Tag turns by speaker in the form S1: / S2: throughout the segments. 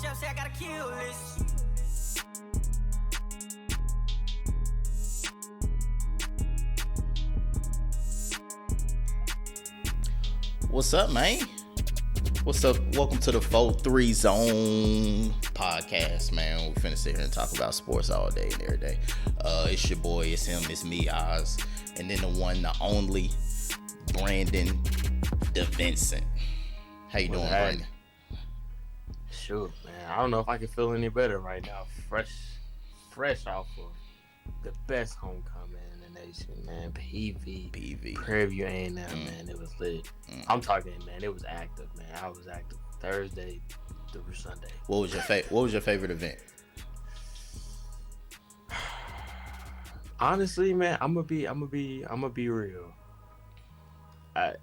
S1: Chef say I gotta kill this.
S2: What's up, man? What's up? Welcome to the 4-3 Zone podcast, man. We finna sit here and talk about sports all day and every day. It's your boy, it's him, it's me, Oz, and then the one, the only, Brandon DeVincent. How you doing, Brandon?
S3: Shoot, man. I don't know if I can feel any better right now. Fresh off of the best homecoming in the nation, man. PV. Prairie View A&M, man. It was lit. I'm talking, man. It was active, man. I was active Thursday through Sunday.
S2: What was your favorite event?
S3: Honestly, man, I'm gonna be real.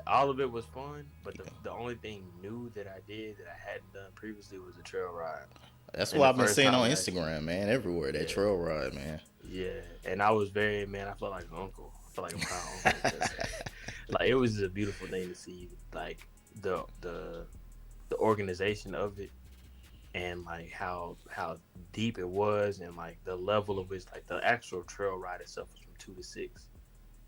S3: All of it was fun, but the only thing new that I did that I hadn't done previously was a trail ride.
S2: That's what I've been seeing on Instagram, man. Everywhere, that trail ride, man.
S3: Yeah, and I was I felt like an uncle. I felt like a proud uncle. Like, it was just a beautiful thing to see, like, the organization of it, and like how deep it was, and like the level of it. Like, the actual trail ride itself was from 2 to 6.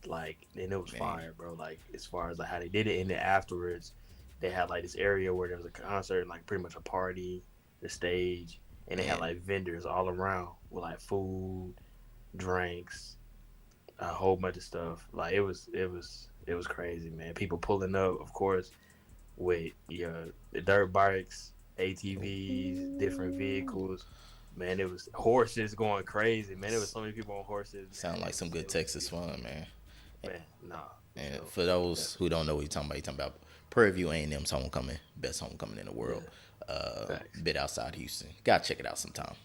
S3: Like, and it was fire, bro. Like, as far as like how they did it, and then afterwards they had like this area where there was a concert and like pretty much a party, the stage, and they had like vendors all around with like food, drinks, a whole bunch of stuff. Like, it was crazy, man. People pulling up, of course, with dirt bikes, ATVs, different vehicles. Man, it was horses going crazy, man. There was so many people on horses.
S2: Sound like some good Texas fun, man.
S3: Man, nah.
S2: And for those who don't know what you're talking about Prairie View A&M's homecoming, best homecoming in the world. Bit outside Houston. Gotta check it out sometime.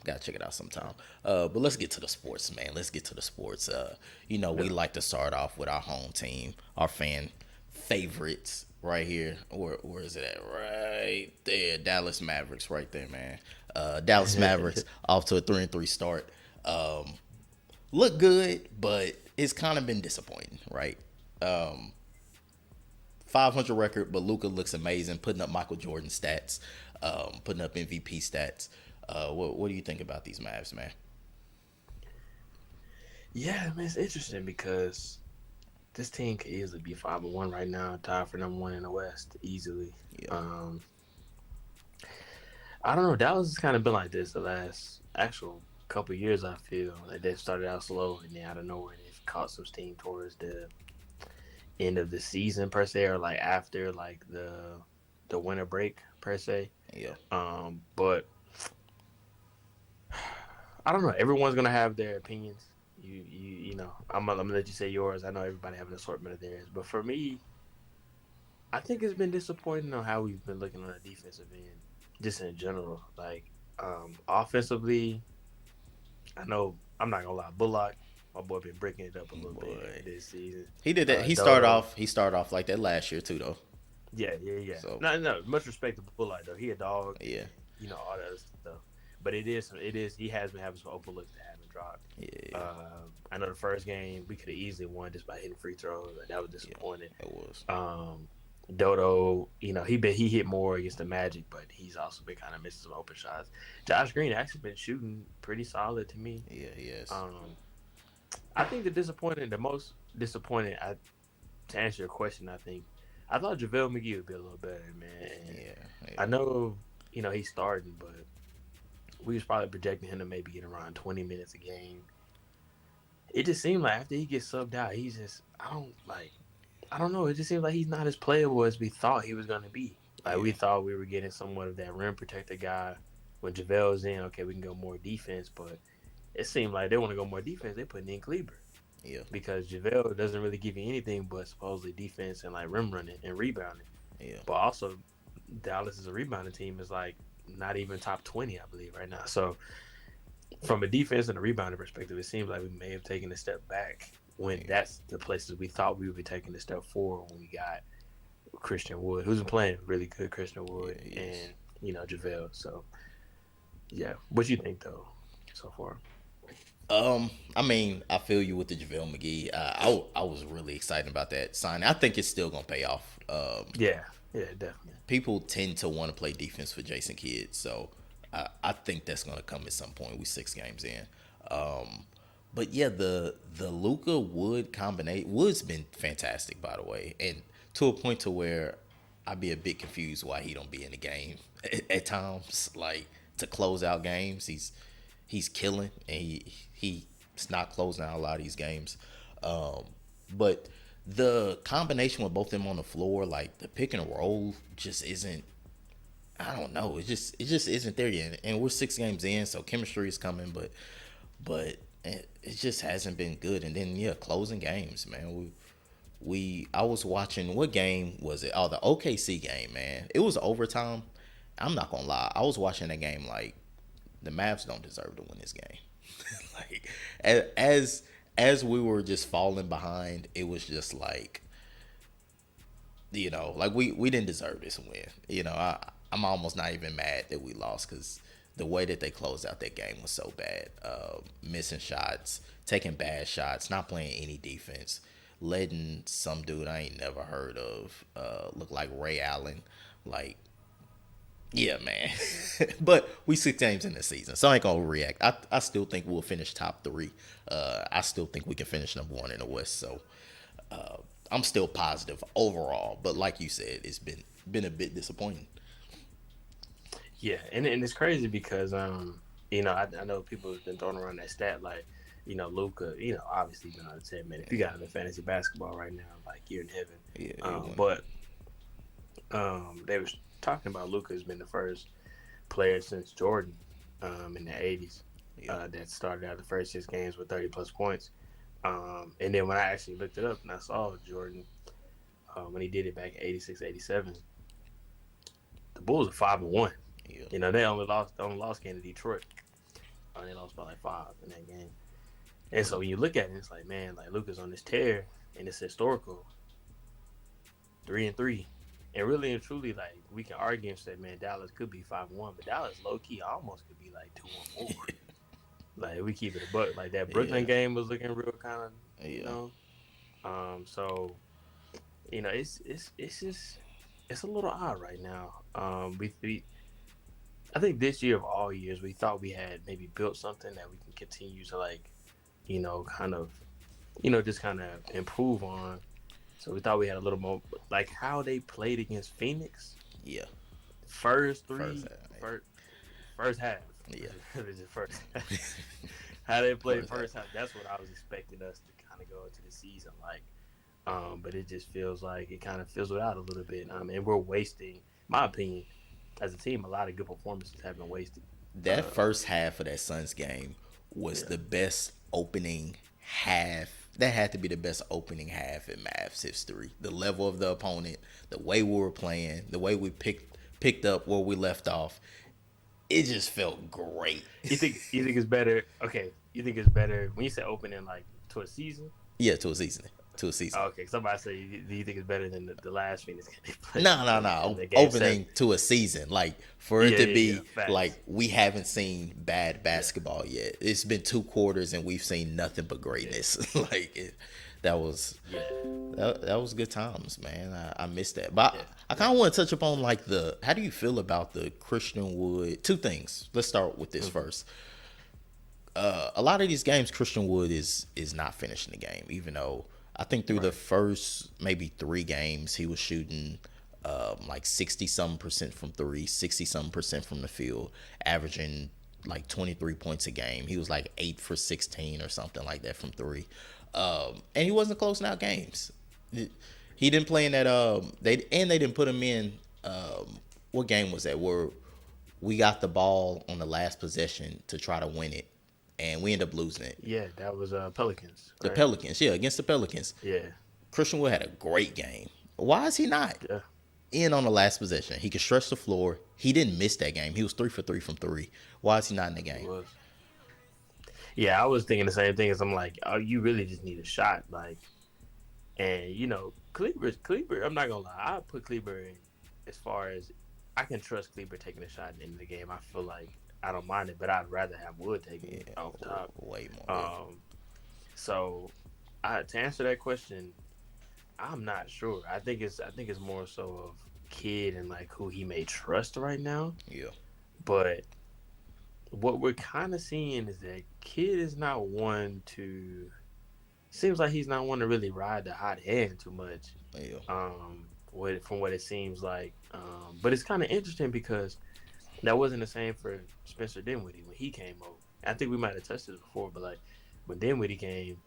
S2: But let's get to the sports, man. We like to start off with our home team, our fan favorites right here. Where is it at? Right there. Dallas Mavericks right there, man. Dallas Mavericks off to a 3-3 start. Look good, but it's kind of been disappointing, right? 500 record, but Luka looks amazing, putting up Michael Jordan stats, putting up MVP stats. What do you think about these Mavs, man?
S3: Yeah, man, it's interesting because this team could easily be 5-1 right now, tied for number 1 in the West easily. Yeah. I don't know. Dallas has kind of been like this the last actual couple years. I feel like they've started out slow, and then out of nowhere they've caught some steam towards the end of the season per se, or like after like the winter break per se.
S2: Yeah.
S3: But I don't know. Everyone's gonna have their opinions. You know. I'm gonna let you say yours. I know everybody have an assortment of theirs, but for me, I think it's been disappointing on how we've been looking on the defensive end, just in general. Like, offensively, I know I'm not gonna lie, Bullock, my boy, been breaking it up a little bit this season.
S2: He did that. He started off like that last year too, though.
S3: Yeah. So, no. Much respect to Bullock though. He a dog.
S2: Yeah.
S3: And, all that other stuff. But it is. He has been having some open looks that haven't dropped.
S2: Yeah.
S3: I know the first game we could have easily won just by hitting free throws. Like, that was disappointing.
S2: Yeah, it was.
S3: Dodo, he hit more against the Magic, but he's also been kind of missing some open shots. Josh Green actually been shooting pretty solid to me.
S2: Yeah, he is.
S3: I think the most disappointing, to answer your question, I thought JaVale McGee would be a little better, man.
S2: Yeah.
S3: I know, he's starting, but we was probably projecting him to maybe get around 20 minutes a game. It just seemed like after he gets subbed out, he's just, I don't know. It just seems like he's not as playable as we thought he was going to be. Like, we thought we were getting somewhat of that rim protector guy. When JaVale's in, okay, we can go more defense, but it seemed like they want to go more defense. They put in Kleber.
S2: Yeah.
S3: Because JaVale doesn't really give you anything but supposedly defense and like rim running and rebounding.
S2: Yeah.
S3: But also, Dallas as a rebounding team is like not even top 20, I believe, right now. So from a defense and a rebounding perspective, it seems like we may have taken a step back when that's the places we thought we would be taking a step forward when we got Christian Wood, who's been playing really good, Christian Wood, and JaVale. So yeah, what you think though so far?
S2: I feel you with the JaVale McGee. I was really excited about that sign. I think it's still gonna pay off.
S3: Yeah, definitely.
S2: People tend to want to play defense for Jason Kidd, so I think that's gonna come at some point. We 6 games in. Um, but yeah, the Luca Wood combination, Wood's been fantastic, by the way, and to a point to where I'd be a bit confused why he don't be in the game at times. Like to close out games, he's killing, and he's not closing out a lot of these games. Um, but the combination with both of them on the floor, like the pick and roll, just isn't. I don't know. It just isn't there yet, and we're 6 games in, so chemistry is coming, but it just hasn't been good. And then yeah, closing games, man. I was watching, what game was it? Oh, the OKC game, man. It was overtime. I'm not gonna lie. I was watching that game like the Mavs don't deserve to win this game. Like as we were just falling behind, it was just like, like we didn't deserve this win. I'm almost not even mad that we lost because the way that they closed out that game was so bad. Missing shots, taking bad shots, not playing any defense, letting some dude I ain't never heard of look like Ray Allen. Like, yeah, man. But we 6 games in the season, so I ain't gonna react. I still think we'll finish top 3. I still think we can finish #1 in the West. So uh, I'm still positive overall, but like you said, it's been a bit disappointing.
S3: Yeah, and it's crazy because I know people have been throwing around that stat like, Luca, obviously been out of 10 minutes. If you got him in fantasy basketball right now, like you're in heaven.
S2: Yeah,
S3: But they was talking about Luca has been the first player since Jordan in the '80s
S2: yeah,
S3: that started out the first 6 games with 30 plus points. And then when I actually looked it up and I saw Jordan when he did it back in '86, '87, the Bulls are 5-1.
S2: yeah,
S3: They only lost game to Detroit. They lost by like 5 in that game. And so when you look at it, it's like, man, like Luka's on this tear and it's historical 3-3. And really and truly, like we can argue and say, man, Dallas could be 5-1, but Dallas low key almost could be like 2-4. Like we keep it a buck. Like that
S2: yeah,
S3: Brooklyn game was looking real kind of, you
S2: yeah.
S3: know. So it's just it's a little odd right now. We I think this year of all years, we thought we had maybe built something that we can continue to like, kind of, just kind of improve on. So we thought we had a little more like how they played against Phoenix.
S2: Yeah.
S3: First
S2: First
S3: three,
S2: half.
S3: first half.
S2: Yeah.
S3: It was the first half. How they played
S2: First half.
S3: first half. That's what I was expecting us to kind of go into the season like. But it just feels like it kind of fizzled out a little bit. And we're wasting, my opinion, as a team, a lot of good performances have been wasted.
S2: That first half of that Suns game was
S3: Yeah,
S2: the best opening half. That had to be the best opening half in Mavs history. The level of the opponent, the way we were playing, the way we picked up where we left off. It just felt great.
S3: you think it's better? Okay, you think it's better when you say opening like to a season?
S2: Yeah, to a season. To a season.
S3: Oh, okay, somebody say, do you think it's better than the last Phoenix game they played?
S2: No, no,
S3: In
S2: no.
S3: the game
S2: Opening
S3: 7?
S2: to a season, like for it
S3: Yeah,
S2: to
S3: yeah, yeah.
S2: be
S3: Facts.
S2: like we haven't seen bad
S3: Yeah,
S2: basketball yet. It's been 2 quarters and we've seen nothing but
S3: yeah,
S2: greatness. Like that was
S3: yeah,
S2: that was good times, man. I missed that, but
S3: yeah,
S2: I kind of want to touch upon like the how do you feel about the Christian Wood? Two things. Let's start with this
S3: mm-hmm.
S2: first. A lot of these games, Christian Wood is not finishing the game, even though I think through the
S3: Right.
S2: first maybe 3 games he was shooting like 60 some% from three, 60 some% from the field, averaging like 23 points a game. He was like 8 for 16 or something like that from three, and he wasn't closing out games. He didn't play in that. They didn't put him in. What game was that? Where we got the ball on the last possession to try to win it, and we ended up losing it.
S3: Yeah, that was Pelicans,
S2: The
S3: right?
S2: Pelicans, yeah, against the Pelicans.
S3: Yeah,
S2: Christian Wood had a great game. Why is he not
S3: yeah,
S2: in on the last possession? He could stretch the floor. He didn't miss that game. He was 3 for 3 from three. Why is he not in the
S3: he
S2: game?
S3: was. Yeah, I was thinking the same thing. As I'm like, oh, you really just need a shot, like, and Kleber. I'm not gonna lie, I put Kleber in as far as I can trust Kleber taking a shot at the end of the game. I feel like I don't mind it, but I'd rather have Wood taking it
S2: Yeah,
S3: off top.
S2: way more. Yeah.
S3: Um, so to answer that question, I'm not sure. I think it's more so of kid and like who he may trust right now.
S2: Yeah.
S3: But what we're kind of seeing is that kid is not one to. Seems like he's not one to really ride the hot hand too much.
S2: Yeah,
S3: From what it seems like. But it's kind of interesting because that wasn't the same for Spencer Dinwiddie when he came over. I think we might have touched this before, but like when Dinwiddie came,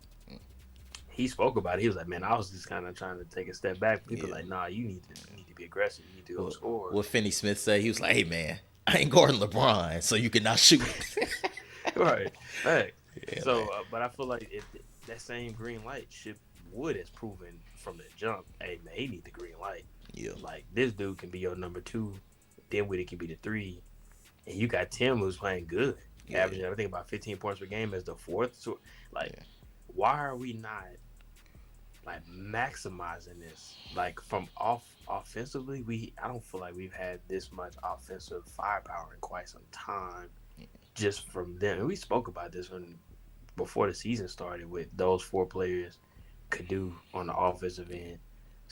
S3: he spoke about it. He was like, "Man, I was just kind of trying to take a step back." People
S2: yeah.
S3: like, "Nah, you need to be aggressive. You need to go score."
S2: What Finney Smith said, he was like, "Hey man, I ain't guarding LeBron, so you cannot shoot."
S3: Right, right.
S2: Yeah, man.
S3: So, but I feel like that same green light should Wood has proven from the jump. Hey man, he need the green light.
S2: Yeah,
S3: Like this dude can be your number two, Dinwiddie can be the three, and you got Tim who's playing good,
S2: yeah,
S3: averaging I think about 15 points per game as the fourth. So, like,
S2: yeah.
S3: why are we not like maximizing this? Like from offensively, I don't feel like we've had this much offensive firepower in quite some time. Just from them, and we spoke about this when before the season started with those four players could do on the offensive end.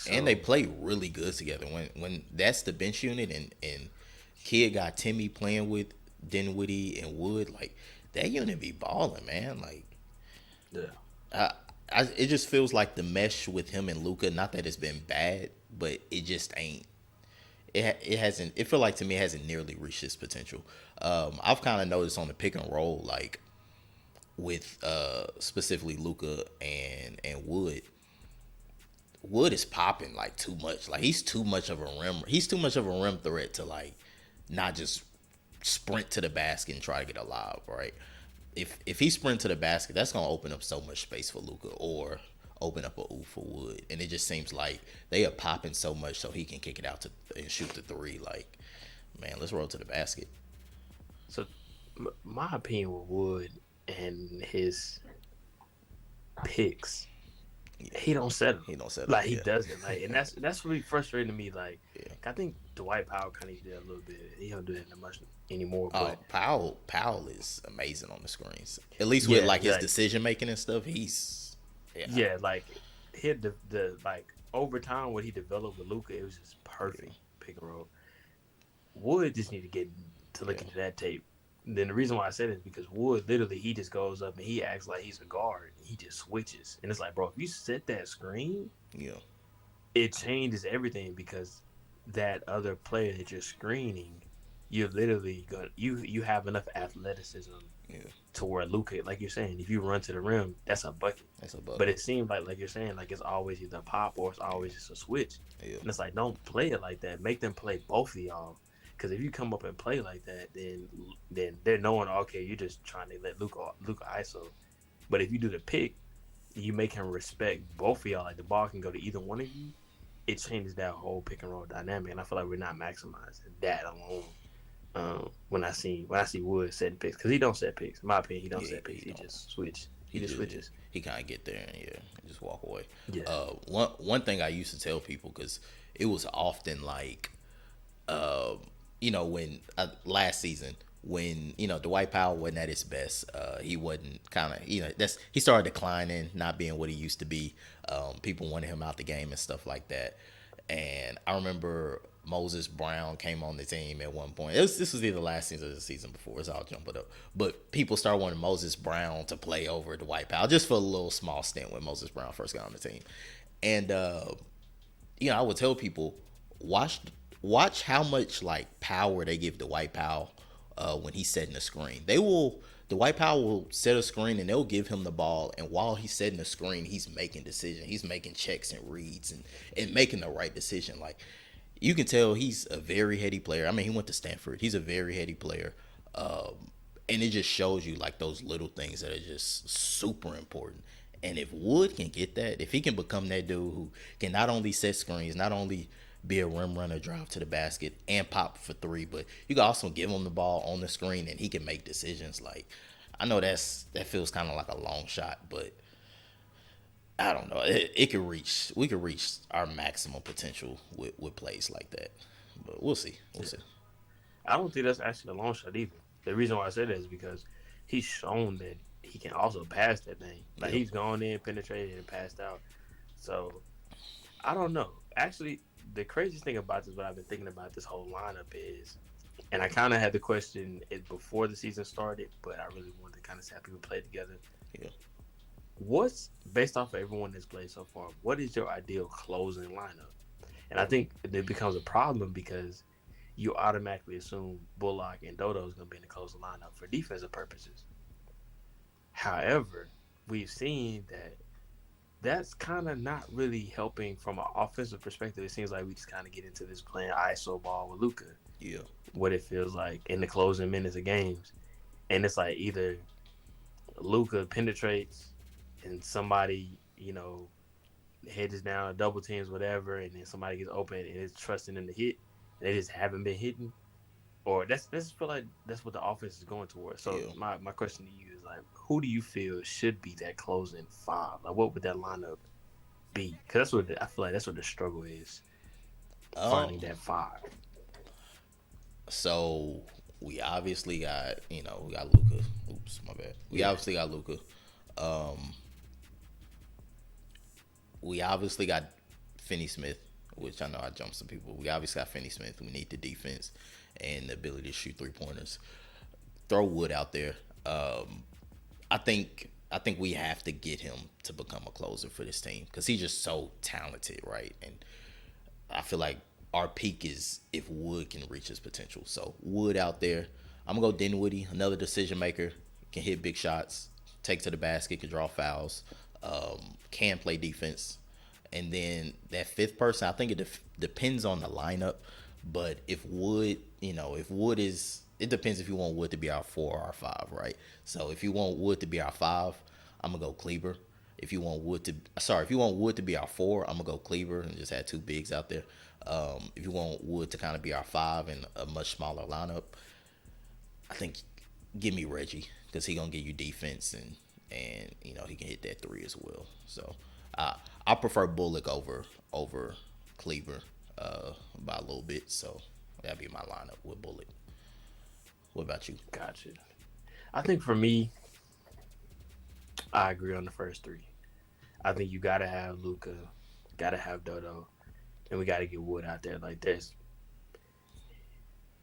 S2: And they
S3: So
S2: play really good together. When that's the bench unit and Kid got Timmy playing with Dinwiddie and Wood, like that unit be balling, man. Like
S3: yeah,
S2: I, it just feels like the mesh with him and Luca. Not that it's been bad, but it just ain't. It hasn't. It feel like to me it hasn't nearly reached its potential. I've kind of noticed on the pick and roll, like with specifically Luca and Wood. Wood is popping like too much. Like he's too much of a rim. He's too much of a rim threat to like not just sprint to the basket and try to get a lob, right? If he sprint to the basket, that's gonna open up so much space for Luca or open up a oof for Wood. And it just seems like they are popping so much so he can kick it out to and shoot the three. Like, man, let's roll to the basket.
S3: so my opinion with Wood and his picks, he don't set them.
S2: He don't set up.
S3: Like he
S2: Yeah,
S3: doesn't. Like, and that's really frustrating to me. Like,
S2: yeah.
S3: I think Dwight Powell kind of did a little bit. He don't do that much anymore.
S2: Oh,
S3: But
S2: Powell is amazing on the screens. At least with
S3: yeah,
S2: like his
S3: like
S2: decision making and stuff, he's yeah,
S3: yeah, like hit the like over time what he developed with Luca, it was just perfect pick and roll. Wood just need to get to
S2: yeah,
S3: look into that tape. Then the reason why I said it is because Wood literally he just goes up and he acts like he's a guard. He just switches, and it's like, bro, if you set that screen,
S2: yeah,
S3: it changes everything because that other player that you're screening, you're literally going you have enough athleticism
S2: yeah.
S3: to where Luca, like you're saying, if you run to the rim, that's a bucket.
S2: That's a
S3: But
S2: bucket.
S3: it seems like you're saying, like it's always either a pop or it's always just a switch.
S2: Yeah,
S3: And it's like, don't play it like that. Make them play both of y'all. Because if you come up and play like that, then they're knowing, okay, you're just trying to let Luca ISO. But if you do the pick, you make him respect both of y'all. Like the ball can go to either one of you. It changes that whole pick and roll dynamic, and I feel like we're not maximizing that alone. When I see Wood setting picks, because he don't set picks. In my opinion, he don't
S2: yeah.
S3: set picks.
S2: He
S3: He
S2: don't.
S3: just switch. He
S2: He
S3: just
S2: just
S3: switches.
S2: he kind of get there and yeah, just walk away.
S3: Yeah.
S2: One thing I used to tell people because it was often like uh, when last season when Dwight Powell wasn't at his best, he wasn't kind of that's he started declining, not being what he used to be. People wanted him out the game and stuff like that. And I remember Moses Brown came on the team at one point. This was either last season or the season before. It's all jumping up. But people started wanting Moses Brown to play over Dwight Powell just for a little small stint when Moses Brown first got on the team. And I would tell people watch watch how much like power they give to Dwight Powell when he's setting the screen. Dwight Powell will set a screen and they'll give him the ball, and while he's setting the screen, he's making decisions. He's making checks and reads and making the right decision. Like you can tell he's a very heady player. I mean, he went to Stanford. He's a very heady player. And it just shows you like those little things that are just super important. And if Wood can get that, if he can become that dude who can not only set screens, not only be a rim runner, drive to the basket, and pop for three, but you can also give him the ball on the screen and he can make decisions. Like I know that feels kind of like a long shot, but I don't know. We could reach our maximum potential with plays like that. But we'll see. We'll see.
S3: I don't think that's actually a long shot either. The reason why I say that is because he's shown that he can also pass that thing. Like
S2: Yep.
S3: he's gone in, penetrated, and passed out. So I don't know. Actually, the craziest thing about this, what I've been thinking about this whole lineup is, and I kind of had the question it before the season started, but I really wanted to kind of see how people play together.
S2: Yeah.
S3: What's based off of everyone that's played so far? What is your ideal closing lineup? And I think it becomes a problem because you automatically assume Bullock and Dodo is going to be in the closing lineup for defensive purposes. However, we've seen that that's kind of not really helping from an offensive perspective. It seems like we just kind of get into this playing ISO ball with Luka,
S2: Yeah.
S3: what it feels like in the closing minutes of games. And it's like either Luka penetrates and somebody, hedges down, double teams, whatever, and then somebody gets open and is trusting them to hit. And they just haven't been hitting. Or that's feel like that's what the offense is going towards. So
S2: Yeah.
S3: my question to you is like, who do you feel should be that closing five? Like, what would that lineup be? Because I feel like that's what the struggle is,
S2: Um.
S3: finding that five.
S2: So we obviously got we got Luca. Oops, my bad. We
S3: Yeah,
S2: obviously got Luca. Um. We obviously got Finney Smith, which I know I jumped some people. We obviously got Finney Smith. We need the defense and the ability to shoot 3 pointers. Throw Wood out there. I think we have to get him to become a closer for this team because he's just so talented, right? And I feel like our peak is if Wood can reach his potential. So Wood out there. I'm gonna go Dinwiddie, another decision maker, can hit big shots, take to the basket, can draw fouls, can play defense. And then that fifth person, I think it depends on the lineup. But if Wood is, it depends if you want Wood to be our 4 or our 5, right? So if you want Wood to be our 5, I'm gonna go Kleber. If you want Wood to be our 4, I'm gonna go Kleber and just have two bigs out there. If you want Wood to kind of be our 5 in a much smaller lineup, I think give me Reggie because he gonna give you defense and he can hit that three as well. So I prefer Bullock over Kleber by a little bit. So that'd be my lineup with Bullock. What about you?
S3: gotcha. I think for me, I agree on the first three. I think you gotta have Luca, gotta have Dodo, and we gotta get Wood out there. Like this,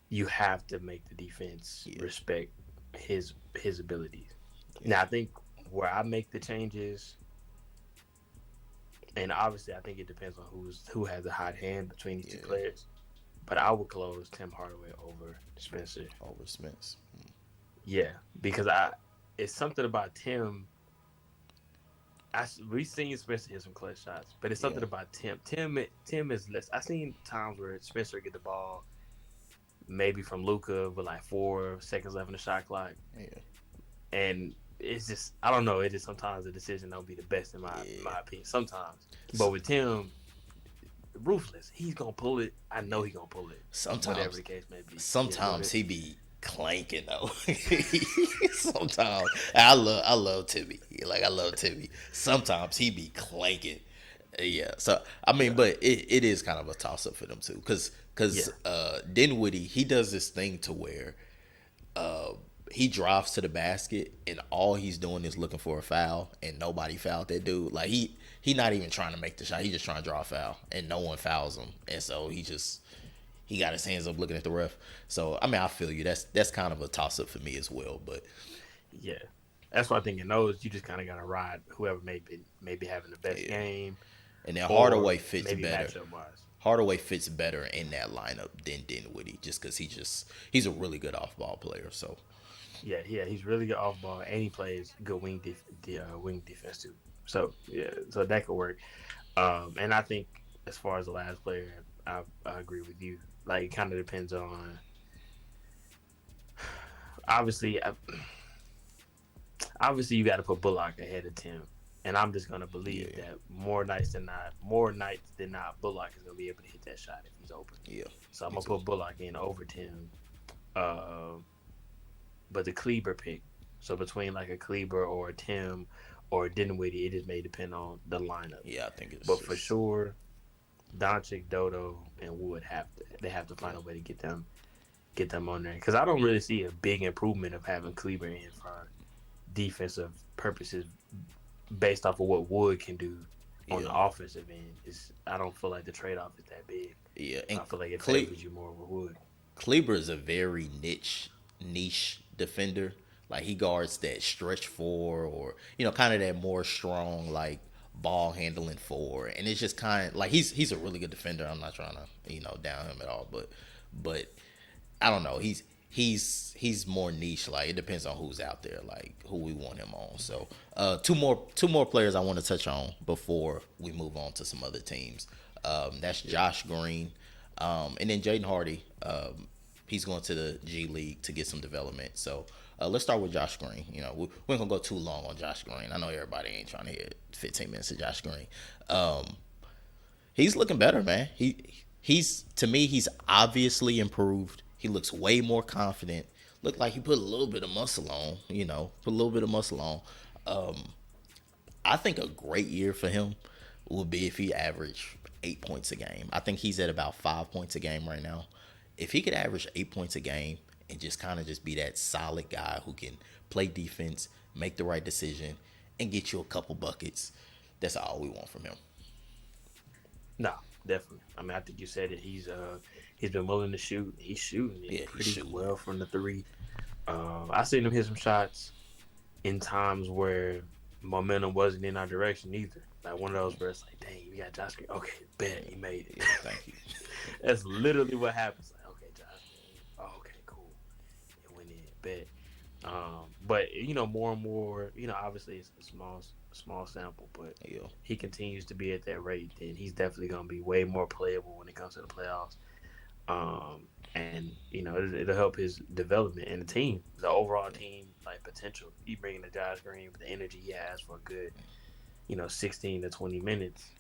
S3: you have to make the defense
S2: Yeah.
S3: respect his abilities.
S2: Yeah.
S3: Now I think where I make the changes, and obviously I think it depends on who has the hot hand between these two
S2: Yeah.
S3: players. But I would close Tim Hardaway over Spencer.
S2: Over Smith.
S3: Yeah, because it's something about Tim. We've seen Spencer hit some clutch shots, but it's something
S2: Yeah.
S3: about Tim. Tim is less. I've seen times where Spencer get the ball maybe from Luca with like 4 seconds left in the shot clock,
S2: Yeah.
S3: and it's just I don't know. It is sometimes the decision don't be the best in my opinion. Sometimes, but with Tim, ruthless. He's gonna pull it. I know he's gonna pull it. Whatever
S2: Sometimes
S3: the case may be.
S2: sometimes he be clanking though. Sometimes I love Timmy. Like I love Timmy. Sometimes he be clanking. Yeah. So I mean, but it is kind of a toss up for them too, because Dinwiddie he does this thing to where uh, he drives to the basket and all he's doing is looking for a foul and nobody fouled that dude. Like he not even trying to make the shot. He just trying to draw a foul and no one fouls him. And so he got his hands up looking at the ref. So I mean I feel you. That's kind of a toss up for me as well. But
S3: Yeah, that's why I think in those you just kind of gotta ride whoever may be having the best
S2: yeah.
S3: game
S2: And then
S3: or
S2: Hardaway fits
S3: maybe
S2: better.
S3: matchup wise.
S2: Hardaway fits better in that lineup than Dinwiddie, just because he's a really good off ball player. So
S3: Yeah, he's really good off ball and he plays good wing defense too. So yeah, so that could work. And I think as far as the last player, I agree with you. Like it kind of depends on obviously. Obviously you got to put Bullock ahead of Tim, and I'm just gonna believe
S2: yeah,
S3: that more nights than not, Bullock is gonna be able to hit that shot if he's open.
S2: yeah,
S3: So I'm
S2: me
S3: gonna
S2: too.
S3: put Bullock in over Tim. Uh, but the Kleber pick, so between like a Kleber or a Tim or a Dinwiddie, it just may depend on the lineup.
S2: Yeah, I think it's
S3: But for
S2: just
S3: sure, Doncic, Dodo, and Wood have to find a way to get them on there because I don't really see a big improvement of having Kleber in for defensive purposes based off of what Wood can do on the
S2: yeah,
S3: offensive end. I don't feel like the trade off is that big.
S2: yeah. And
S3: I feel like it
S2: Cle-
S3: favors you more with Wood.
S2: Kleber is a very niche defender. Like he guards that stretch four, or kind of that more strong like ball handling four, and it's just kind of like he's a really good defender. I'm not trying to down him at all, but I don't know. He's more niche. Like it depends on who's out there, like who we want him on. So two more players I want to touch on before we move on to some other teams. That's Josh Green, and then Jaden Hardy. He's going to the G League to get some development. So let's start with Josh Green. We're gonna go too long on Josh Green. I know everybody ain't trying to hear 15 minutes of Josh Green. He's looking better, man. He's to me he's obviously improved. He looks way more confident. Looked like he put a little bit of muscle on. Put a little bit of muscle on. I think a great year for him would be if he averaged 8 points a game. I think he's at about 5 points a game right now. If he could average 8 points a game and just kind of just be that solid guy who can play defense, make the right decision, and get you a couple buckets, that's all we want from him.
S3: No, definitely. I mean, I think you said it. He's been willing to shoot. He's shooting it pretty well from the three. I seen him hit some shots in times where momentum wasn't in our direction either. Like one of those where it's like, dang, we got Josh Green. Okay, bet he made it.
S2: Yeah, thank you.
S3: That's literally what happens. Like, okay, Josh Green. Oh, okay, cool. It went in. Bet. But more and more, obviously it's a small sample, but
S2: Yeah.
S3: he continues to be at that rate, then he's definitely going to be way more playable when it comes to the playoffs. And it'll help his development and the team, the overall team like potential. You bring in the Josh Green with the energy he has for a good, 16 to 20 minutes,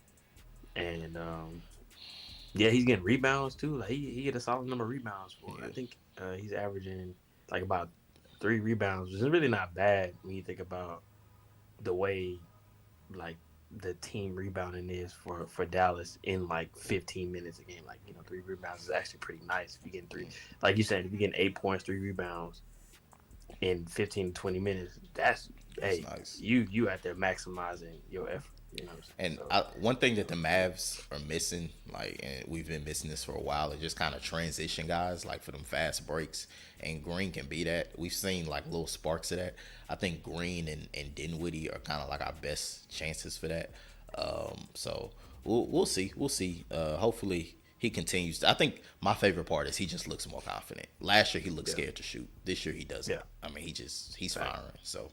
S3: and he's getting rebounds too. Like he get a solid number of rebounds for it. I think he's averaging like about 3 rebounds, which is really not bad when you think about the way like the team rebounding is for Dallas in like 15 minutes a game. Like 3 rebounds is actually pretty nice if you get 3. Like you said, if you get 8 points, 3 rebounds in 15 to 20 minutes, that's nice. You out there maximizing your effort.
S2: And one thing that the Mavs are missing, like, and we've been missing this for a while, is just kind of transition guys, like for them fast breaks. And Green can be that. We've seen like little sparks of that. I think Green and Dinwiddie are kind of like our best chances for that. So we'll see. We'll see. Hopefully he continues. I think my favorite part is he just looks more confident. Last year he looked scared to shoot. This year he doesn't. Yeah. I mean he's firing. So,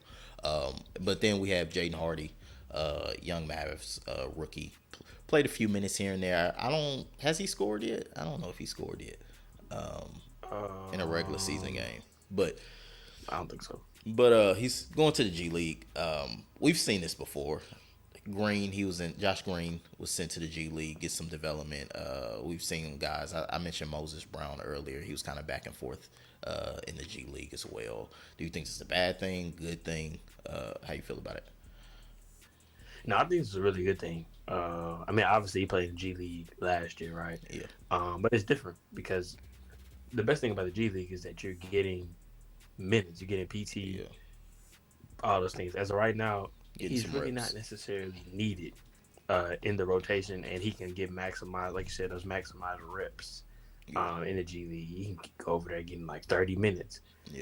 S2: but then we have Jaden Hardy. Young Mavs rookie, played a few minutes here and there. Has he scored yet? I don't know if he scored yet in a regular season game, but
S3: I don't think so.
S2: But he's going to the G League. We've seen this before. Josh Green was sent to the G League, get some development. We've seen guys. I mentioned Moses Brown earlier. He was kind of back and forth in the G League as well. Do you think this is a bad thing, good thing? How you feel about it?
S3: No, I think it's a really good thing. I mean, obviously he played in the G League last year, right?
S2: Yeah.
S3: But it's different because the best thing about the G League is that you're getting minutes, you're getting PT, all those things. As of right now, he's really not necessarily needed in the rotation, and he can get maximized, like you said, those maximized reps in the G League. He can go over there getting like 30 minutes,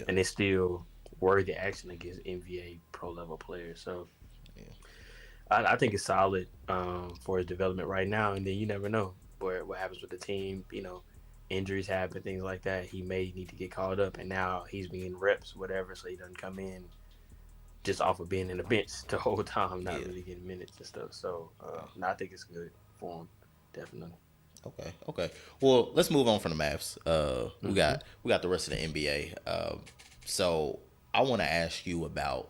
S3: and it's still worthy action against NBA pro level players. So. I think it's solid for his development right now, and then you never know what happens with the team. Injuries happen, things like that. He may need to get called up, and now he's being reps, whatever, so he doesn't come in just off of being in the bench the whole time, not really getting minutes and stuff. So I think it's good for him, definitely.
S2: Okay. Well, let's move on from the Mavs. We got the rest of the NBA. So I want to ask you about.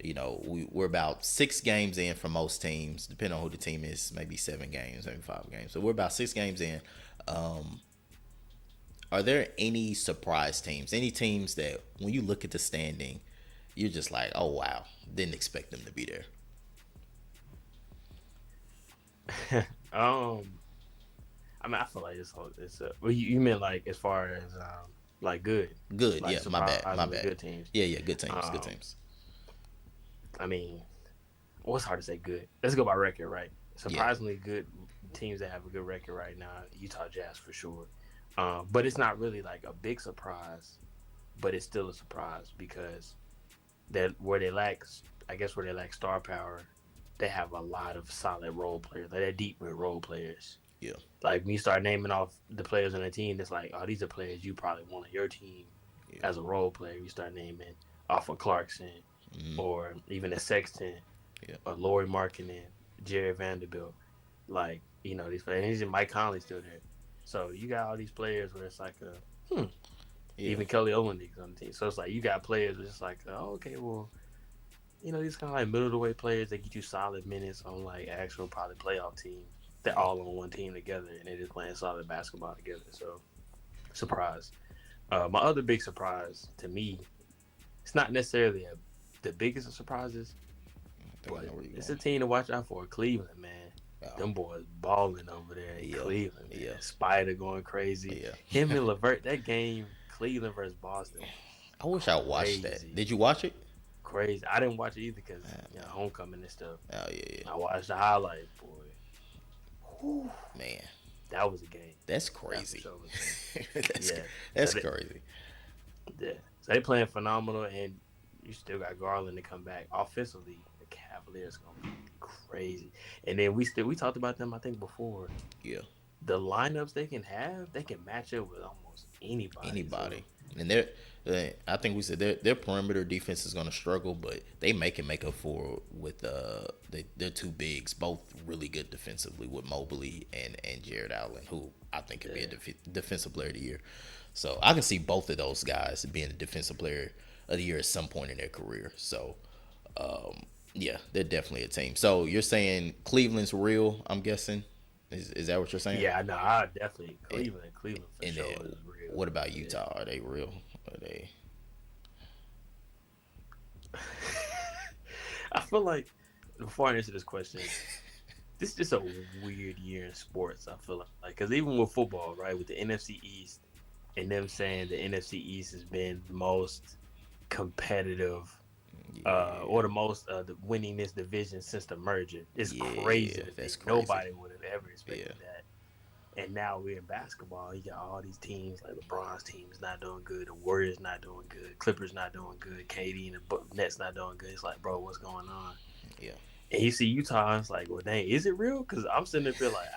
S2: We're about 6 games in for most teams, depending on who the team is, maybe 7 games, maybe 5 games. So we're about 6 games in. Are there any surprise teams? Any teams that when you look at the standing, you're just like, oh, wow, didn't expect them to be there?
S3: I mean, I feel like it's well, you meant like as far as like good.
S2: Good,
S3: like
S2: yeah, my bad.
S3: Good teams.
S2: Yeah, good teams.
S3: I mean, well, it's hard to say good. Let's go by record, right? Surprisingly good teams that have a good record right now. Utah Jazz for sure. But it's not really like a big surprise, but it's still a surprise because that where they lack, I guess where they lack star power, they have a lot of solid role players. Like they're deep with role players.
S2: Yeah.
S3: Like when you start naming off the players on the team, it's like, oh, these are players you probably want on your team
S2: Yeah.
S3: as a role player. You start naming off of Clarkson
S2: Mm-hmm.
S3: or even a Sexton
S2: Yeah.
S3: or Laurie Markkinen, Jerry Vanderbilt. Like, these players. And Mike Conley still there. So you got all these players where it's like,
S2: Yeah.
S3: even Kelly Olynyk's on the team. So it's like you got players where it's like, oh, okay, well, these kind of like middle of the way players that get you solid minutes on like actual probably playoff teams. They're all on one team together and they're just playing solid basketball together. So surprise. My other big surprise to me, it's not necessarily the biggest of surprises,
S2: I think I
S3: but
S2: know where you're
S3: it's
S2: going.
S3: a team to watch out for. Cleveland, man.
S2: Oh,
S3: Them boys balling over there in
S2: yeah.
S3: Cleveland, man.
S2: Yeah.
S3: Spider going crazy.
S2: Yeah.
S3: Him and Levert, that game, Cleveland versus Boston,
S2: I wish I watched that.
S3: crazy.
S2: Did you watch it?
S3: Crazy. I didn't watch it either because homecoming and stuff.
S2: Oh yeah,
S3: I watched the highlights, boy. Whew,
S2: yeah. Man,
S3: that was a game.
S2: that's
S3: That for
S2: crazy.
S3: sure was a game.
S2: that's
S3: Yeah.
S2: that's
S3: So
S2: crazy.
S3: yeah. So they playing phenomenal, and you still got Garland to come back. Offensively, the Cavaliers gonna be crazy. And then we talked about them, I think, before.
S2: Yeah.
S3: The lineups they can match up with almost anybody.
S2: Anybody.
S3: So,
S2: And I think we said their perimeter defense is going to struggle, but they can make up for with their two bigs, both really good defensively with Mobley and Jared Allen, who I think could be a defensive player of the year. So I can see both of those guys being a defensive player of the year at some point in their career. So yeah, they're definitely a team. So you're saying Cleveland's real? I'm guessing. Is that what you're saying?
S3: yeah, no, I definitely Cleveland for
S2: And
S3: sure
S2: then
S3: is real.
S2: what about
S3: Yeah.
S2: Utah? Are they real? Are they?
S3: I feel like before I answer this question, this is just a weird year in sports. I feel like because even with football, right, with the NFC East and them saying the NFC East has been the most competitive or the most the winning this division since the merger. It's crazy.
S2: Yeah, that's crazy.
S3: Nobody would have ever expected
S2: Yeah.
S3: that. And now we're in basketball. You got all these teams like LeBron's team is not doing good. The Warriors not doing good. Clippers not doing good. KD and the Nets not doing good. It's like, bro, what's going on?
S2: Yeah.
S3: And you see Utah, it's like, well, dang, is it real? Because I'm sitting there feeling like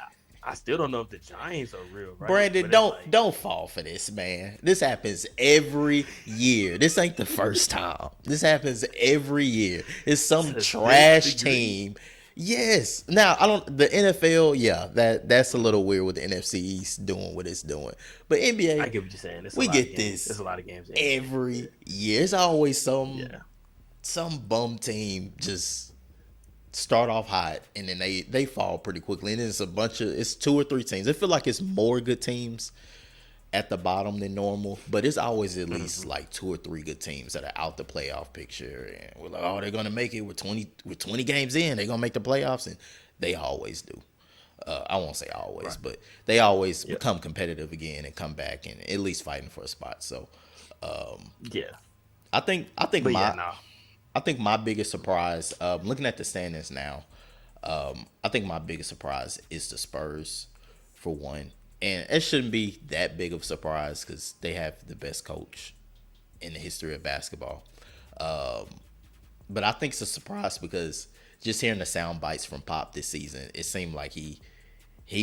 S3: I still don't know if the Giants are real, right?
S2: Brandon, don't fall for this, man. This happens every year. This ain't the first time. This happens every year. It's some trash team. Yes. Now the NFL, yeah, that's a little weird with the NFC East doing what it's doing. But NBA,
S3: I get what you're saying.
S2: we get this.
S3: There's a lot of games
S2: every year. It's always some
S3: Yeah.
S2: bum team just start off hot and then they fall pretty quickly. And it's 2 or 3 teams. I feel like it's more good teams at the bottom than normal, but it's always at least like 2 or 3 good teams that are out the playoff picture, and we're like, oh, they're gonna make it with 20 games in, they're gonna make the playoffs, and they always do. I won't say always,
S3: Right.
S2: but they always become competitive again and come back and at least fighting for a spot. So
S3: Yeah.
S2: I think
S3: But
S2: I think my biggest surprise, looking at the standings now, I think my biggest surprise is the Spurs, for one. And it shouldn't be that big of a surprise because they have the best coach in the history of basketball. But I think it's a surprise because just hearing the sound bites from Pop this season, it seemed like he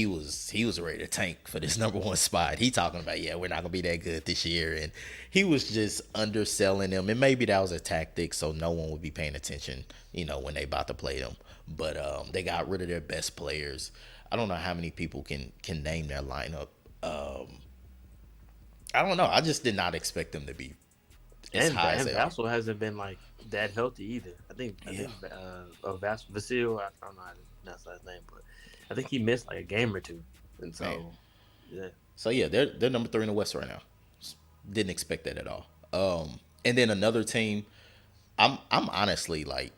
S2: was ready to tank for this number 1 spot. He talking about, yeah, we're not gonna be that good this year, and he was just underselling them. And maybe that was a tactic so no one would be paying attention, when they about to play them. But they got rid of their best players. I don't know how many people can name their lineup. I don't know. I just did not expect them to be as high as they are.
S3: Vassell hasn't been like that healthy either. I think Vasil, I don't know how to pronounce his name, but I think he missed like a game or two. And so
S2: Man.
S3: yeah.
S2: So yeah, they're number 3 in the West right now. Didn't expect that at all. And then another team, I'm honestly like,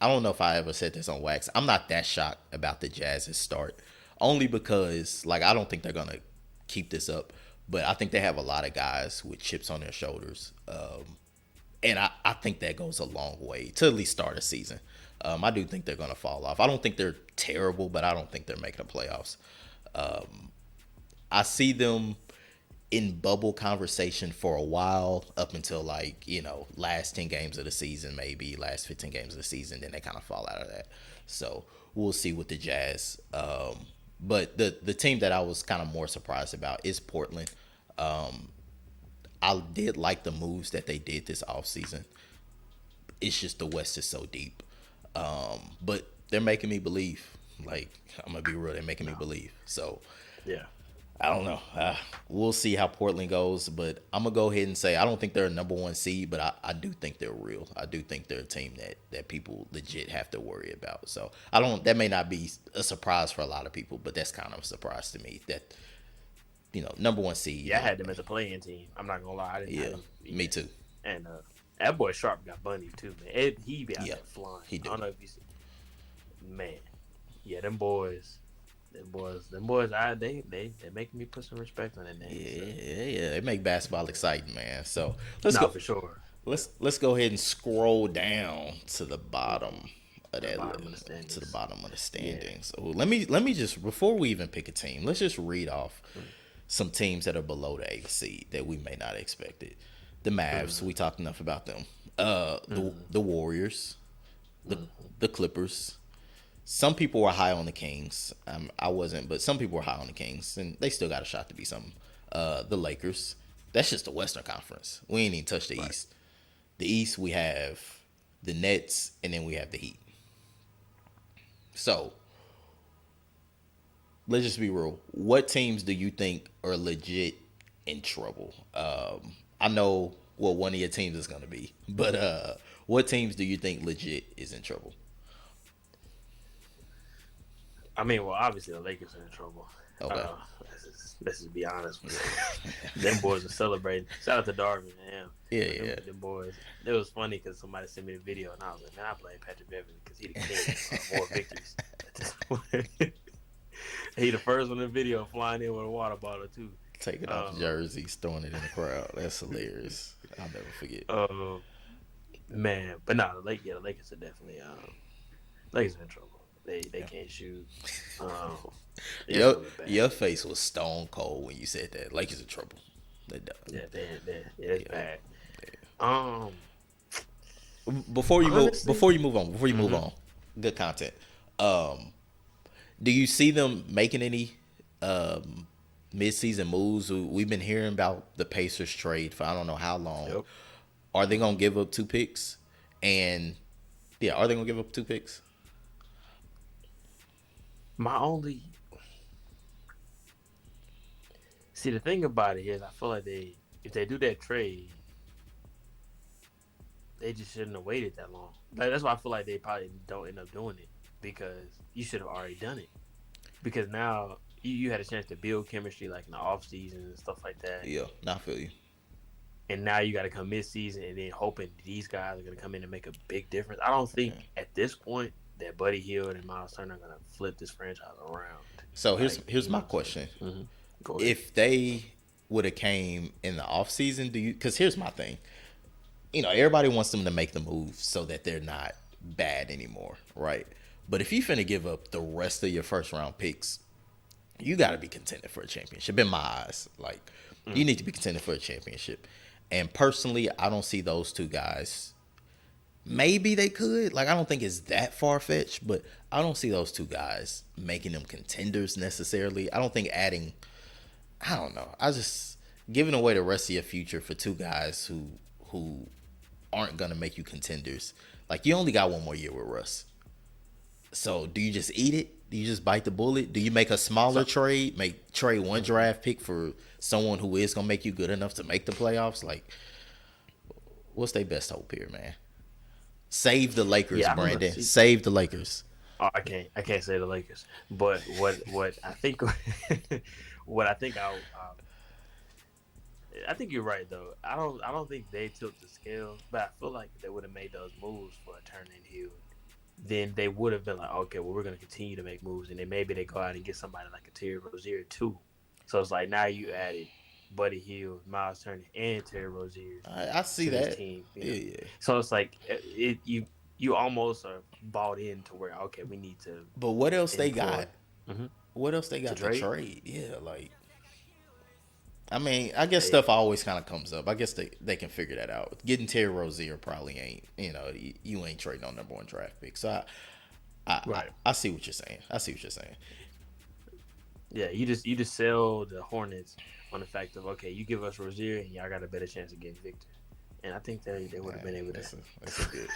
S2: I don't know if I ever said this on wax. I'm not that shocked about the Jazz's start, only because like I don't think they're gonna keep this up. But I think they have a lot of guys with chips on their shoulders, and I think that goes a long way to at least start a season. I do think they're gonna fall off. I don't think they're terrible, but I don't think they're making the playoffs. I see them in bubble conversation for a while, up until like, last 10 games of the season, maybe last 15 games of the season. Then they kind of fall out of that. So we'll see with the Jazz. But the team that I was kind of more surprised about is Portland. I did like the moves that they did this offseason. It's just the West is so deep. But they're making me believe. Like, I'm gonna be real, they're making me believe. So
S3: Yeah.
S2: I don't know. We'll see how Portland goes, but I'm gonna go ahead and say I don't think they're a number one seed, but I do think they're real. I do think they're a team that people legit have to worry about. So I don't. That may not be a surprise for a lot of people, but that's kind of a surprise to me. That number one seed.
S3: Yeah, I had them as a playing team. I'm not gonna lie.
S2: Yeah, me too.
S3: And that boy Sharp got bunny too, man. He be out there flying.
S2: He do.
S3: I don't know if you see. Man, yeah, them boys. They making me put some respect on their name.
S2: Yeah. They make basketball exciting, man. So
S3: for sure.
S2: Let's go ahead and scroll down to the bottom of that
S3: bottom of the
S2: list,
S3: standings.
S2: to the bottom of the standings. So let me just, before we even pick a team, let's just read off some teams that are below the 8th seed that we may not expect it. The Mavs, we talked enough about them. The Warriors, the Clippers. Some people were high on the Kings. I wasn't, but some people were high on the Kings, and they still got a shot to be something. The Lakers. That's just the Western Conference. We ain't even touched the East. The East, we have the Nets, and then we have the Heat. So, let's just be real. What teams do you think are legit in trouble? I know what one of your teams is going to be, but what teams do you think legit is in trouble?
S3: I mean, well, obviously the Lakers are in trouble.
S2: Okay.
S3: Let's just be honest with you. Them boys are celebrating. Shout out to Darvin, man.
S2: Yeah.
S3: Them boys. It was funny because somebody sent me a video, and I was like, man, I blame Patrick Beverly because he the king of more victories at this point. He the first one in the video flying in with a water bottle, too.
S2: Taking off jerseys, throwing it in the crowd. That's hilarious. I'll never forget.
S3: Man. But no, the Lakers are definitely Lakers are in trouble. They can't shoot.
S2: Your face was stone cold when you said that. Lakers in trouble.
S3: Yeah, it's bad.
S2: Before you move on, good content. Do you see them making any mid-season moves? We've been hearing about the Pacers trade for I don't know how long.
S3: Yep.
S2: Are they gonna give up 2 picks? And are they gonna give up 2 picks?
S3: The thing about it is, I feel like if they do that trade, they just shouldn't have waited that long. Like, that's why I feel like they probably don't end up doing it, because you should have already done it. Because now you had a chance to build chemistry like in the off season and stuff like that.
S2: Yeah, I feel you.
S3: And now you got to come mid season and then hoping these guys are going to come in and make a big difference. I don't think at this point that Buddy Hield and Miles Turner are going to flip this franchise around.
S2: So here's my question.
S3: Mm-hmm.
S2: If they would have came in the offseason, because here's my thing. Everybody wants them to make the move so that they're not bad anymore, right? But if you finna give up the rest of your first round picks, you got to be contending for a championship in my eyes. Like, you need to be contending for a championship. And personally, I don't see those two guys. Maybe they could. Like, I don't think it's that far-fetched, but I don't see those two guys making them contenders necessarily. I don't think adding, I don't know. I just giving away the rest of your future for two guys who aren't going to make you contenders. Like, you only got one more year with Russ. So, do you just eat it? Do you just bite the bullet? Do you make a smaller trade? Trade one draft pick for someone who is going to make you good enough to make the playoffs? Like, what's their best hope here, man? Save the Lakers, Brandon. Save the Lakers.
S3: Oh, I can't say the Lakers. But what I think I think you're right though. I don't think they took the scale, but I feel like they would have made those moves for a Turner and Hield. Then they would have been like, okay, well, we're going to continue to make moves, and then maybe they go out and get somebody like a Terry Rozier too. So it's like now you added Buddy Hield, Miles Turner, and Terry Rozier.
S2: I see that.
S3: Team,
S2: yeah.
S3: So it's like you almost are bought in to where, okay, we need to.
S2: But what else they got?
S3: Mm-hmm.
S2: What else they got to trade? Yeah, like I mean, I guess
S3: They
S2: stuff always kind of comes up. I guess they can figure that out. Getting Terry Rozier probably ain't, you ain't trading on number one draft pick. So
S3: right.
S2: I see what you're saying. I see what you're saying.
S3: Yeah, you just sell the Hornets on the fact of okay, you give us Rozier and y'all got a better chance of getting Victor. And I think they would have been able to.
S2: That's a good.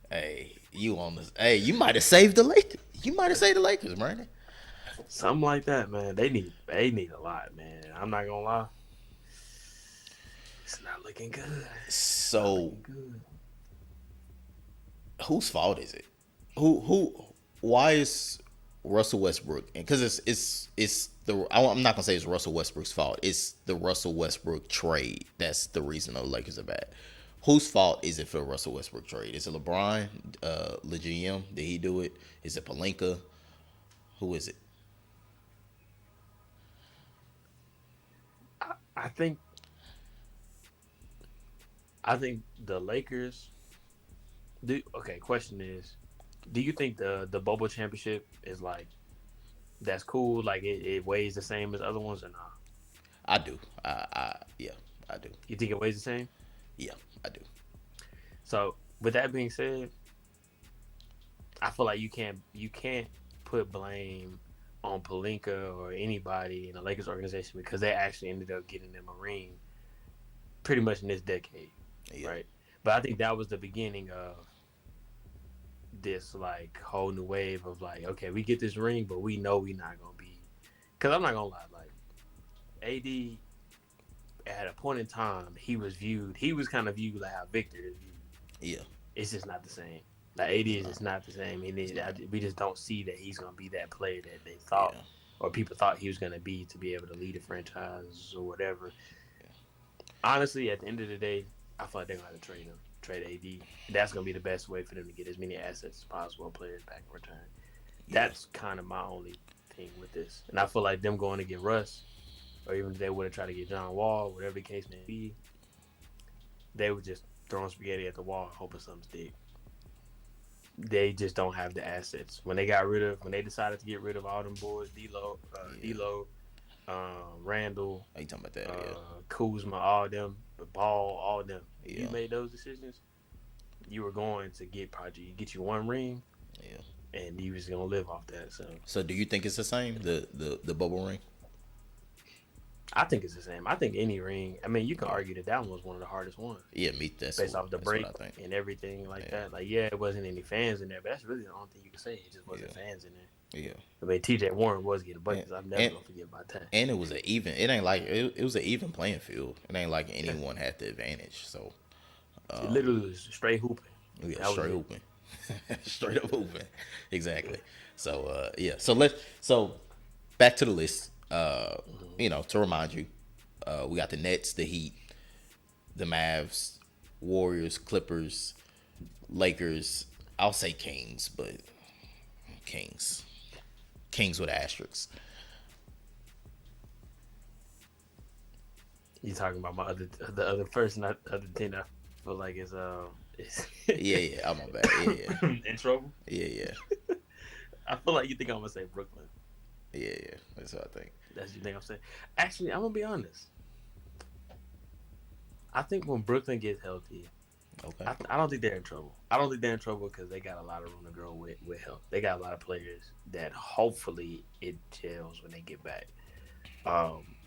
S2: Hey, you on this? Hey, you might have saved the Lakers. You might have saved the Lakers, Brandon.
S3: Something like that, man. They need a lot, man. I'm not gonna lie. It's not looking good. It's not
S2: So,
S3: looking good.
S2: whose fault is it? Who? Why is Russell Westbrook? Because it's the. I'm not gonna say it's Russell Westbrook's fault. It's the Russell Westbrook trade. That's the reason the Lakers are bad. Whose fault is it for Russell Westbrook trade? Is it LeBron? The GM? Did he do it? Is it Palinka? Who is it?
S3: I think the Lakers do okay, question is, do you think the bubble championship is like that's cool, like it weighs the same as other ones or not?
S2: I do. Yeah, I do.
S3: You think it weighs the same?
S2: Yeah, I do.
S3: So with that being said, I feel like you can't put blame on Palinka or anybody in the Lakers organization because they actually ended up getting them a ring pretty much in this decade,
S2: Yeah,
S3: right? But I think that was the beginning of this like whole new wave of like, okay, we get this ring, but we know we're not gonna be. Because I'm not gonna lie, like AD at a point in time, he was kind of viewed like how Victor is viewed.
S2: yeah.
S3: It's just not the same. Like AD
S2: It's
S3: is
S2: not.
S3: just not the same.
S2: It's not.
S3: We just don't see that he's gonna be that player that they thought
S2: Yeah,
S3: or people thought he was gonna be to be able to lead a franchise or whatever. Honestly, at the end of the day, I feel like they're gonna have to trade him, trade AD. That's gonna be the best way for them to get as many assets as possible, players back in return.
S2: yeah,
S3: That's kind of my only thing with this, and I feel like them going to get Russ, or even if they would have tried to get John Wall, whatever the case may be, they would just throwing spaghetti at the wall, hoping something stick. They just don't have the assets. When they decided to get rid of all them boys,
S2: yeah.
S3: D'Lo, Randall,
S2: Are you talking about that? Yeah,
S3: Kuzma, all them, the Ball, all them. If you
S2: yeah,
S3: made those decisions, you were going to get you one ring,
S2: yeah.
S3: and you was gonna live off that. So
S2: So, do you think it's the same? The bubble ring?
S3: I think it's the same. I think any ring. I mean, you can argue that that one was one of the hardest ones
S2: Yeah, me.
S3: based off the
S2: That's what
S3: break
S2: I think.
S3: and everything like
S2: Yeah,
S3: that. Like, yeah, it wasn't any fans in there, but that's really the only thing you can say. It just wasn't
S2: yeah,
S3: fans in there.
S2: yeah.
S3: I mean, TJ Warren was getting
S2: And
S3: buckets. I'm never
S2: and
S3: gonna forget about that.
S2: and it was an even. It ain't like it was an even playing field. It ain't like anyone had the advantage. So,
S3: It literally was straight hooping.
S2: yeah,
S3: That was
S2: straight
S3: it.
S2: hooping, straight up hooping. Exactly. So, yeah. So back to the list. To remind you, we got the Nets, the Heat, the Mavs, Warriors, Clippers, Lakers. I'll say Kings, but Kings, Kings with asterisks.
S3: You talking about the other person, not the other team? I feel like is
S2: Yeah, yeah. I'm my bad. Yeah, yeah,
S3: in trouble.
S2: yeah, yeah,
S3: I feel like you think I'm gonna say Brooklyn.
S2: yeah, yeah. That's what I think.
S3: That's what you think I'm saying. Actually, I'm gonna be honest. I think when Brooklyn gets healthy,
S2: Okay.
S3: I don't think they're in trouble. I don't think they're in trouble because they got a lot of room to grow with health. They got a lot of players that hopefully it gels when they get back.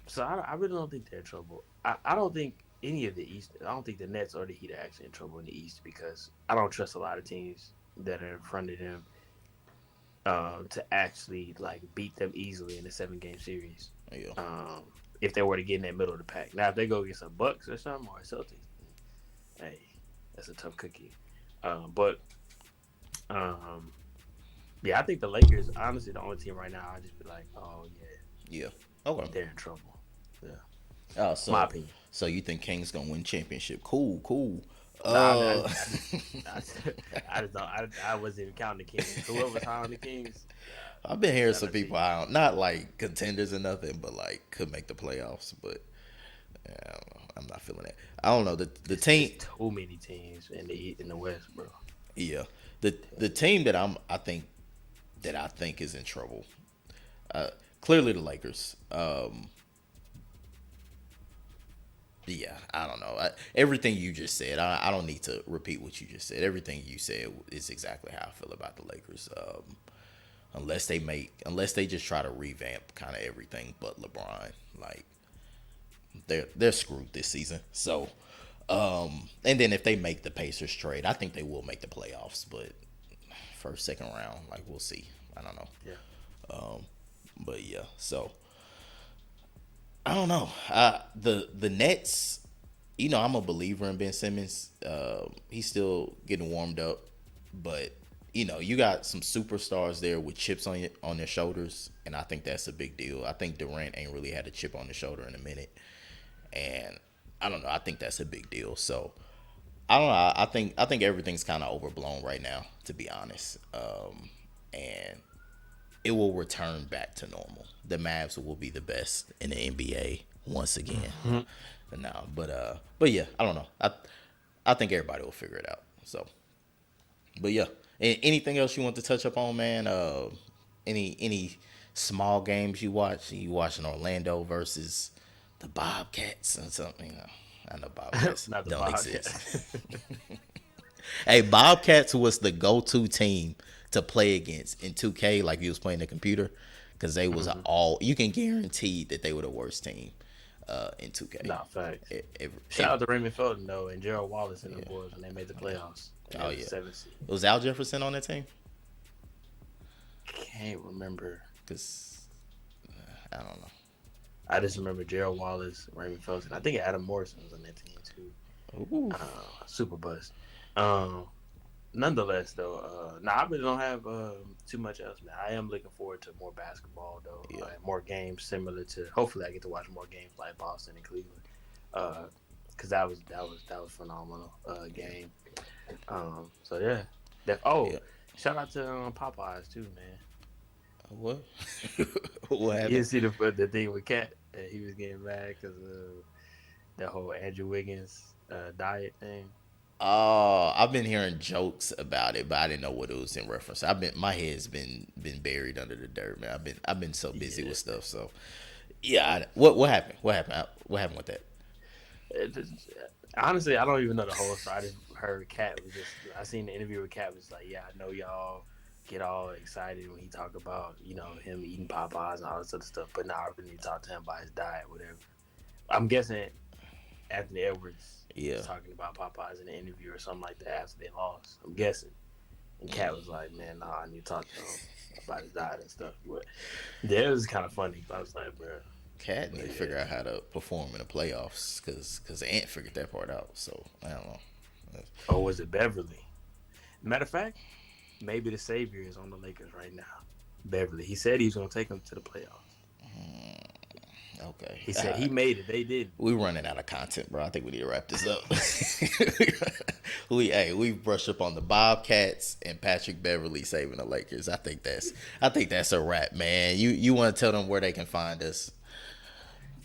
S3: So I really don't think they're in trouble. I don't think any of the East. I don't think the Nets or the Heat are actually in trouble in the East because I don't trust a lot of teams that are in front of them to actually like beat them easily in a 7 game series.
S2: Yeah,
S3: Um, if they were to get in that middle of the pack. Now, if they go against some Bucks or something or Celtics, hey, that's a tough cookie. But um, yeah, I think the Lakers, honestly, the only team right now. I just be like, oh yeah,
S2: yeah. Okay.
S3: they're in trouble. Yeah, my
S2: So,
S3: opinion.
S2: so you think Kings gonna win championship? Cool, cool.
S3: Nah,
S2: Uh,
S3: I just don't. I wasn't even counting the Kings. Whoever's high on the Kings,
S2: I've been hearing
S3: shout
S2: some
S3: out to
S2: people
S3: you.
S2: out, not like contenders or nothing, but like could make the playoffs. But I don't know. I'm not feeling that. I don't know the
S3: It's
S2: team.
S3: too many teams in the West, bro.
S2: Yeah, the team that I think is in trouble. Uh, Clearly the Lakers. Yeah, I don't know. Everything you just said, I don't need to repeat what you just said. Everything you said is exactly how I feel about the Lakers. Unless they just try to revamp kind of everything but LeBron, like they're screwed this season. So, and then if they make the Pacers trade, I think they will make the playoffs, but first, second round, like we'll see. I don't know.
S3: Yeah.
S2: But yeah, so I don't know. The Nets, I'm a believer in Ben Simmons. He's still getting warmed up, but you got some superstars there with chips on their shoulders, and I think that's a big deal. I think Durant ain't really had a chip on his shoulder in a minute, and I don't know. I think that's a big deal. So I don't know. I think everything's kind of overblown right now, to be honest. And it will return back to normal. The Mavs will be the best in the NBA once again. No, but yeah, I don't know. I think everybody will figure it out. So, but yeah, anything else you want to touch up on, man? Any small games you watch? You watching Orlando versus the Bobcats or something? I know Bobcats
S3: Not the
S2: don't
S3: Bobcats.
S2: exist. Hey, Bobcats was the go-to team to play against in 2K, like you was playing the computer, because they was all. You can guarantee that they were the worst team in 2K.
S3: Nah, facts.
S2: Ever,
S3: Shout out to Raymond Felton though, and Gerald Wallace and the boys when they made the playoffs.
S2: Oh yeah,
S3: 7 seed.
S2: was Al Jefferson on that team?
S3: Can't remember.
S2: Because I don't know.
S3: I just remember Gerald Wallace, Raymond Felton. I think Adam Morrison was on that team too.
S2: Ooh.
S3: Super bust. Nonetheless, though, I really don't have too much else, man. I am looking forward to more basketball, though, and more games similar to. Hopefully, I get to watch more games like Boston and Cleveland, because that was phenomenal game. So yeah, shout out to Popeyes too, man.
S2: What? What happened?
S3: You didn't see the thing with Cat? He was getting mad because of the whole Andrew Wiggins diet thing.
S2: Oh, I've been hearing jokes about it, but I didn't know what it was in reference. My head's been buried under the dirt, man. I've been so busy with stuff. So, yeah. What happened? What happened? What happened with that?
S3: Honestly, I don't even know the whole story. I just heard Cat was just. I seen the interview with Cat was like, yeah, I know y'all get all excited when he talk about him eating Popeyes and all this other stuff, but now I really need to talk to him about his diet, whatever. I'm guessing Anthony Edwards. Was talking about Popeyes in an interview or something like that after they lost. I'm guessing. And Cat was like, man, I need to talk to him about his diet and stuff. But yeah, it was kind of funny. I was like, bro.
S2: Cat need to figure out how to perform in the playoffs because Ant figured that part out. So, I don't know.
S3: Or was it Beverly? Matter of fact, maybe the savior is on the Lakers right now. Beverly. He said he was going to take them to the playoffs.
S2: Okay.
S3: He said he made it. They did.
S2: We running out of content, bro. I think we need to wrap this up. we brush up on the Bobcats and Patrick Beverly saving the Lakers. I think that's a wrap, man. You want to tell them where they can find us?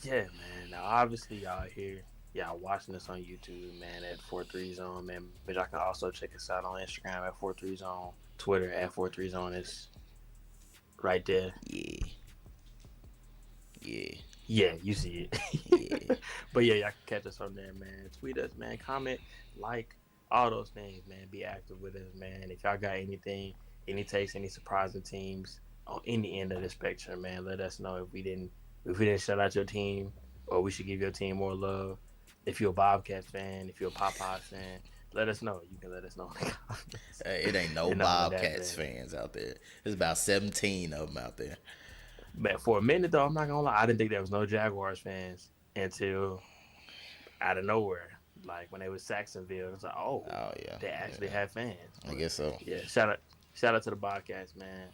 S3: Yeah, man. Now obviously y'all here. Y'all watching us on YouTube, man, at 43zone, man. But y'all can also check us out on Instagram at 43zone, Twitter at 43zone is right there. Yeah, you see it.
S2: Yeah.
S3: But yeah, y'all can catch us on there, man. Tweet us, man. Comment, like, all those things, man. Be active with us, man. If y'all got anything, any takes, any surprising teams on any end of the spectrum, man, let us know if we didn't shout out your team or we should give your team more love. If you're a Bobcats fan, if you're a Popeyes fan, let us know. You can let us know in the comments.
S2: It ain't no Bobcats fans out there. There's about 17 of them out there.
S3: But for a minute, though, I'm not going to lie, I didn't think there was no Jaguars fans until out of nowhere. Like when they was Saxonville, it's like, oh yeah, they actually have fans.
S2: I guess so.
S3: Yeah, shout out to the Bobcats, man.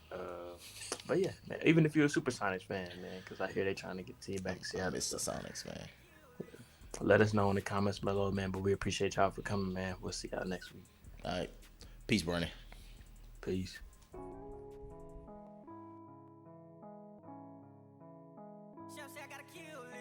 S3: But yeah, man, even if you're a Supersonics fan, man, because I hear they trying to get the team back to Seattle.
S2: I miss the Sonics, man.
S3: Let us know in the comments below, man. But we appreciate y'all for coming, man. We'll see y'all next week.
S2: All right. Peace, Bernie.
S3: Peace.
S1: Chef say I gotta kill it.